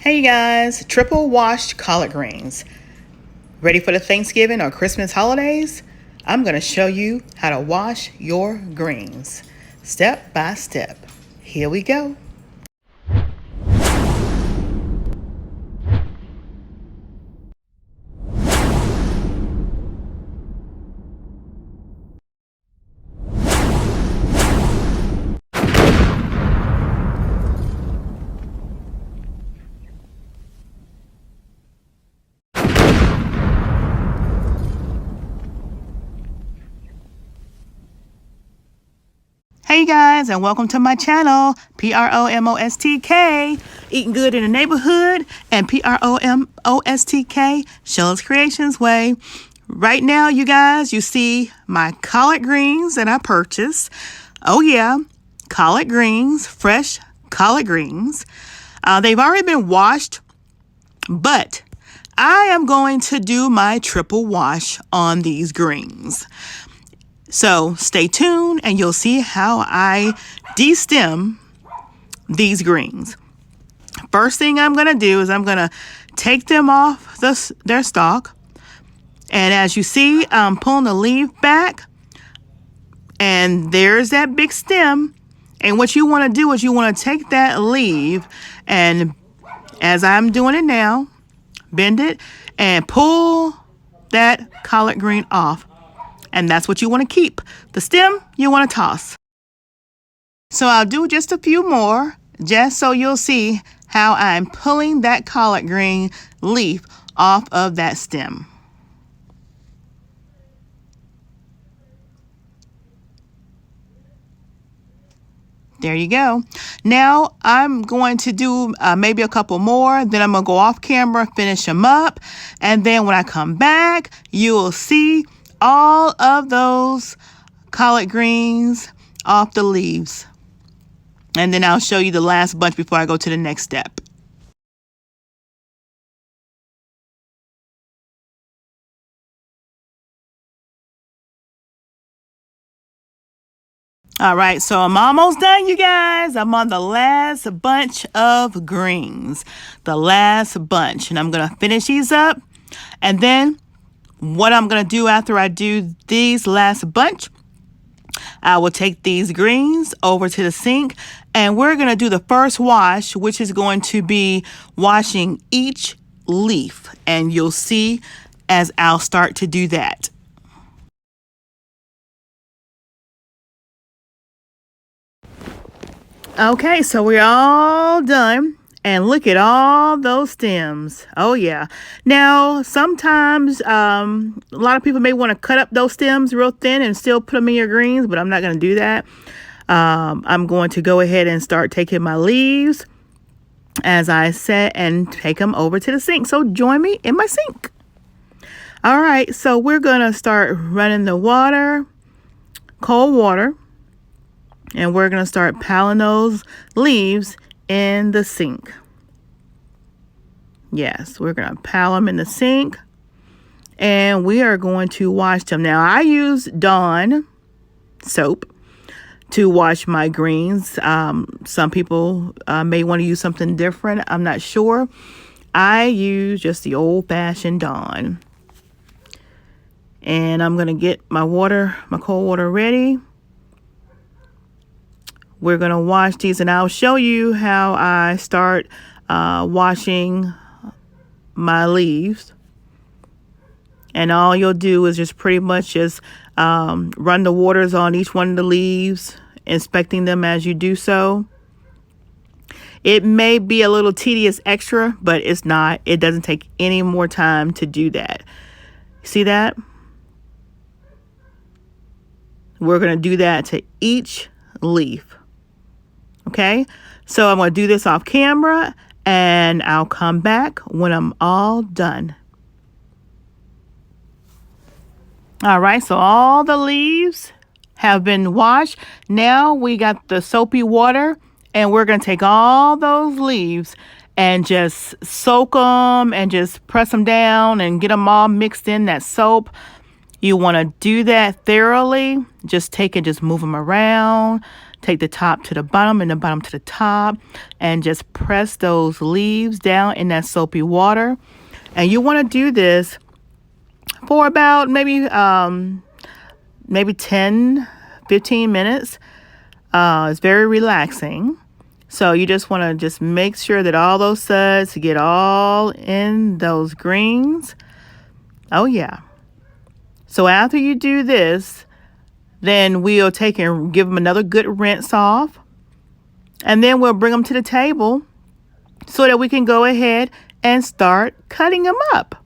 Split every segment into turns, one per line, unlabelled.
Hey guys, triple washed collard greens. Ready for the Thanksgiving or Christmas holidays? I'm going to show you how to wash your greens step by step. Here we go. Hey guys, and welcome to my channel, PromoSTK, Eating Good in the Neighborhood, and PromoSTK, Shell's Creations Way. Right now, you guys, you see my collard greens that I purchased. Oh yeah, collard greens, fresh collard greens. They've already been washed, but I am going to do my triple wash on these greens. So stay tuned and you'll see how I destem these greens. First thing I'm going to do is I'm going to take them off their stalk. And as you see, I'm pulling the leaf back. And there's that big stem. And what you want to do is you want to take that leaf and, as I'm doing it now, bend it and pull that collard green off. And that's what you want to keep. The stem, you want to toss. So I'll do just a few more, just so you'll see how I'm pulling that collard green leaf off of that stem. There you go. Now I'm going to do maybe a couple more. Then I'm going to go off camera, finish them up. And then when I come back, you will see all of those collard greens off the leaves. And then I'll show you the last bunch before I go to the next step. All right, so I'm almost done, you guys. I'm on the last bunch of greens. The last bunch. And I'm going to finish these up. And then what I'm going to do after I do these last bunch, I will take these greens over to the sink and we're going to do the first wash, which is going to be washing each leaf. And you'll see as I'll start to do that. Okay, so we're all done. And look at all those stems. Oh, yeah. Now, sometimes a lot of people may want to cut up those stems real thin and still put them in your greens, but I'm not going to do that. I'm going to go ahead and start taking my leaves, as I said, and take them over to the sink. So join me in my sink. All right, so we're going to start running the water, cold water, and we're going to start piling those leaves in the sink. Yes, we're going to pile them in the sink and we are going to wash them. Now, I use Dawn soap to wash my greens. Some people may want to use something different. I'm not sure. I use just the old-fashioned Dawn. And I'm going to get my water, my cold water ready. We're going to wash these and I'll show you how I start washing my leaves. And all you'll do is just pretty much just run the waters on each one of the leaves, inspecting them as you do so. It may be a little tedious extra, but it's not. It doesn't take any more time to do that. See that? We're going to do that to each leaf. Okay, so I'm going to do this off camera and I'll come back when I'm all done. All right, so all the leaves have been washed. Now we got the soapy water and we're going to take all those leaves and just soak them and just press them down and get them all mixed in that soap. You want to do that thoroughly. Just take and just move them around. take the top to the bottom and the bottom to the top, and just press those leaves down in that soapy water. And you want to do this for about maybe 10, 15 minutes. It's very relaxing. So you just want to just make sure that all those suds get all in those greens. Oh yeah. So after you do this, then we'll take and give them another good rinse off. And then we'll bring them to the table so that we can go ahead and start cutting them up.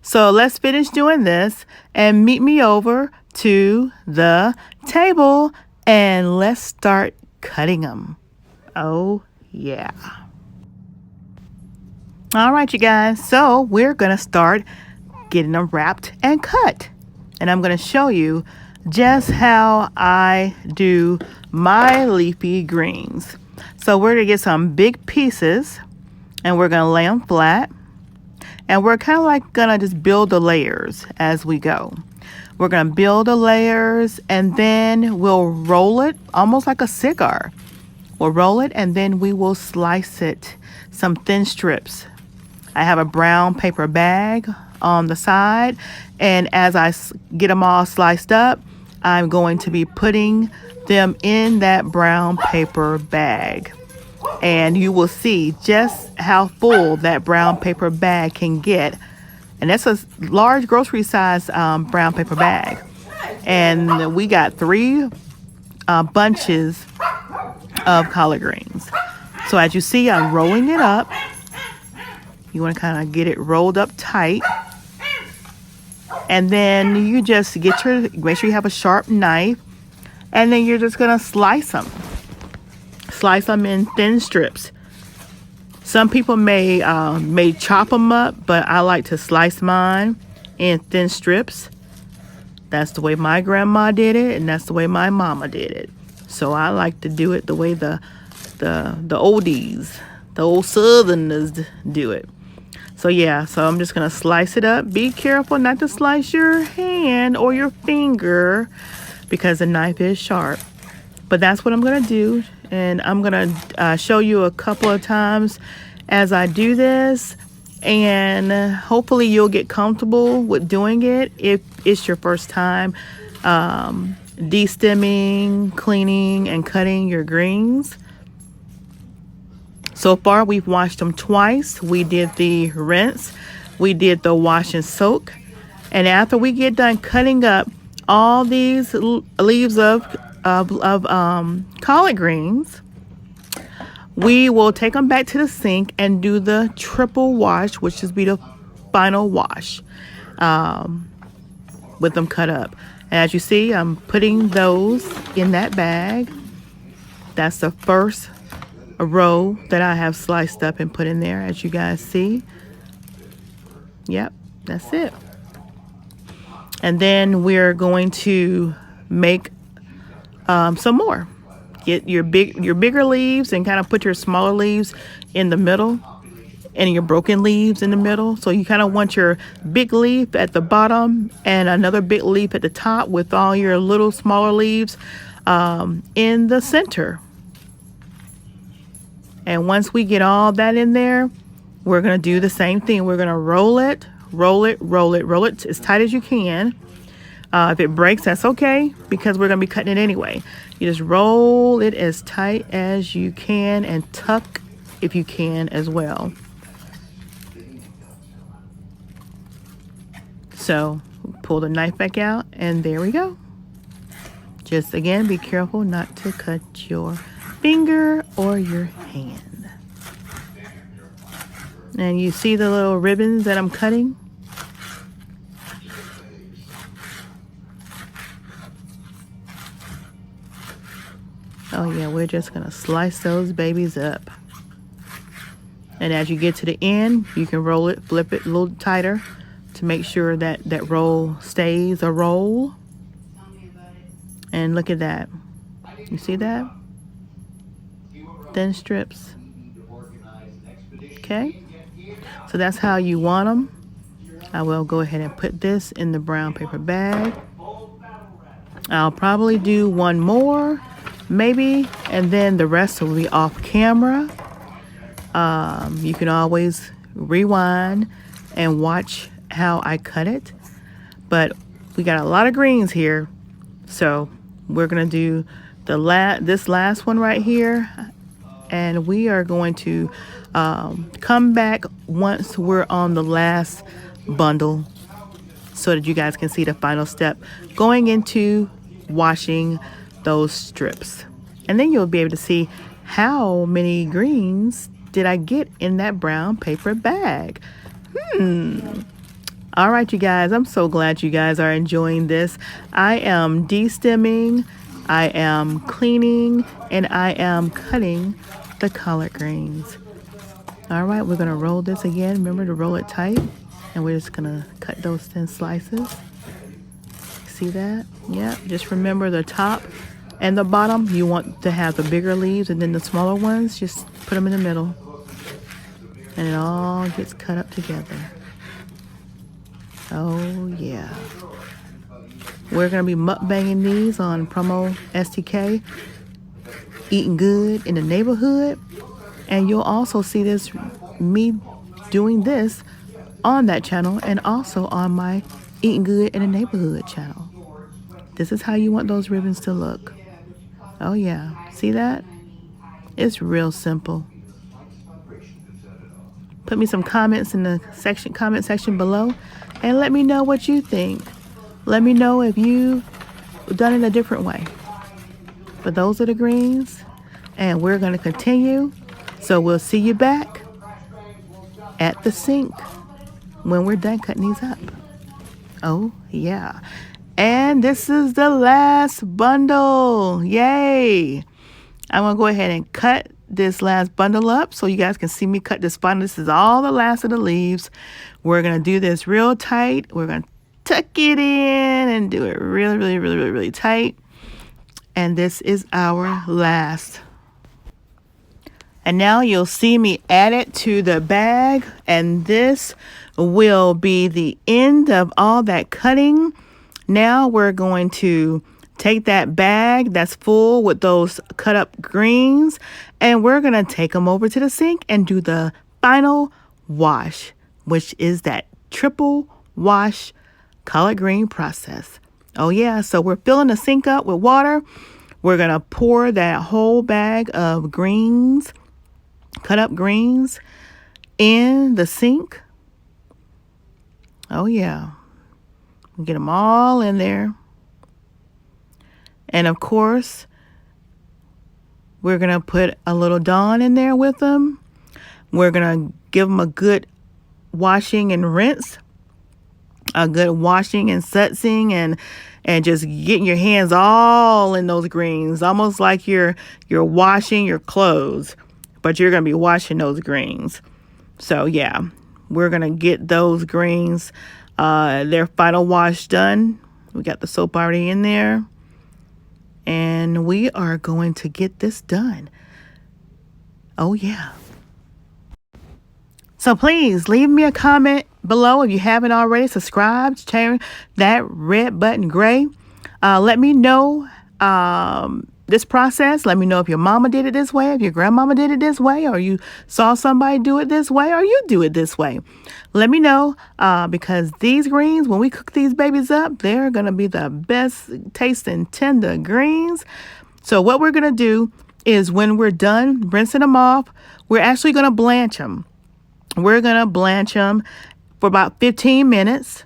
So let's finish doing this and meet me over to the table and let's start cutting them. Oh yeah. All right, you guys. So we're going to start getting them wrapped and cut. And I'm going to show you just how I do my leafy greens. So we're going to get some big pieces and we're going to lay them flat. And we're kind of like going to just build the layers as we go. We're going to build the layers and then we'll roll it almost like a cigar. We'll roll it and then we will slice it some thin strips. I have a brown paper bag on the side, and as I get them all sliced up, I'm going to be putting them in that brown paper bag. And you will see just how full that brown paper bag can get. And that's a large grocery size brown paper bag. And we got 3 bunches of collard greens. So as you see, I'm rolling it up. You want to kind of get it rolled up tight. And then you just make sure you have a sharp knife. And then you're just going to slice them. Slice them in thin strips. Some people may chop them up, but I like to slice mine in thin strips. That's the way my grandma did it, and that's the way my mama did it. So I like to do it the way the oldies, the old Southerners do it. So yeah, so I'm just gonna slice it up. Be careful not to slice your hand or your finger because the knife is sharp. But that's what I'm gonna do, and I'm gonna show you a couple of times as I do this, and hopefully you'll get comfortable with doing it if it's your first time de-stemming, cleaning, and cutting your greens. So far, we've washed them twice. We did the rinse, we did the wash and soak, and after we get done cutting up all these leaves of collard greens, we will take them back to the sink and do the triple wash, which is be the final wash with them cut up. And as you see, I'm putting those in that bag. That's the first row that I have sliced up and put in there, as you guys see. Yep, that's it. And then we're going to make some more. Get your bigger leaves and kind of put your smaller leaves in the middle and your broken leaves in the middle. So you kind of want your big leaf at the bottom and another big leaf at the top with all your little smaller leaves in the center. And once we get all that in there, we're going to do the same thing. We're going to roll it as tight as you can. If it breaks, that's okay, because we're going to be cutting it anyway. You just roll it as tight as you can and tuck if you can as well. So pull the knife back out and there we go. Just again, be careful not to cut your finger or your hand. And you see the little ribbons that I'm cutting? Oh yeah, we're just gonna slice those babies up. And as you get to the end, you can roll it, flip it a little tighter to make sure that that roll stays a roll. And look at that. You see that? Thin strips. Okay, so that's how you want them. I will go ahead and put this in the brown paper bag. I'll probably do one more, maybe, and then the rest will be off camera. You can always rewind and watch how I cut it. But we got a lot of greens here, so we're gonna do this last one right here, and we are going to come back once we're on the last bundle so that you guys can see the final step going into washing those strips. And then you'll be able to see how many greens did I get in that brown paper bag. All right, you guys, I'm so glad you guys are enjoying this. I am de-stemming, I am cleaning, and I am cutting the collard greens. All right, we're gonna roll this again. Remember to roll it tight, and we're just gonna cut those thin slices. See that? Yeah, just remember the top and the bottom, you want to have the bigger leaves, and then the smaller ones, just put them in the middle. And it all gets cut up together. Oh yeah. We're gonna be mukbanging these on PromoSTK, eating good in the neighborhood. And you'll also see me doing this on that channel, and also on my Eating Good in the Neighborhood channel. This is how you want those ribbons to look. Oh yeah, see that? It's real simple. Put me some comments in the comment section below, and let me know what you think. Let me know if you've done it a different way. But those are the greens, and we're gonna continue. So we'll see you back at the sink when we're done cutting these up. Oh yeah. And this is the last bundle. Yay. I'm gonna go ahead and cut this last bundle up so you guys can see me cut this bundle. This is all the last of the leaves. We're gonna do this real tight. We're gonna tuck it in and do it really tight. And this is our last. And now you'll see me add it to the bag, and this will be the end of all that cutting. Now we're going to take that bag that's full with those cut up greens, and we're going to take them over to the sink and do the final wash, which is that triple wash collard green process. Oh yeah, so we're filling the sink up with water. We're going to pour that whole bag of greens, cut up greens, in the sink. Oh yeah, get them all in there. And of course, we're gonna put a little Dawn in there with them. We're gonna give them a good washing and rinse, a good washing and sudsing, and just getting your hands all in those greens, almost like you're washing your clothes, but you're gonna be washing those greens. So yeah, we're gonna get those greens, their final wash done. We got the soap already in there, and we are going to get this done. Oh yeah. So please leave me a comment below if you haven't already. Subscribe, turn that red button gray. Let me know this process. Let me know if your mama did it this way, if your grandmama did it this way, or you saw somebody do it this way, or you do it this way. Let me know, because these greens, when we cook these babies up, they're going to be the best tasting tender greens. So what we're going to do is, when we're done rinsing them off, we're actually going to blanch them. We're going to blanch them for about 15 minutes.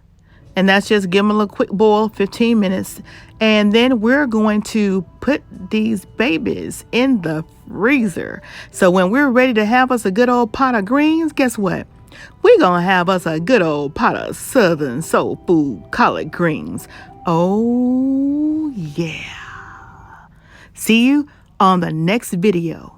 And that's just give them a little quick boil, 15 minutes. And then we're going to put these babies in the freezer. So when we're ready to have us a good old pot of greens, guess what? We're going to have us a good old pot of Southern soul food collard greens. Oh, yeah. See you on the next video.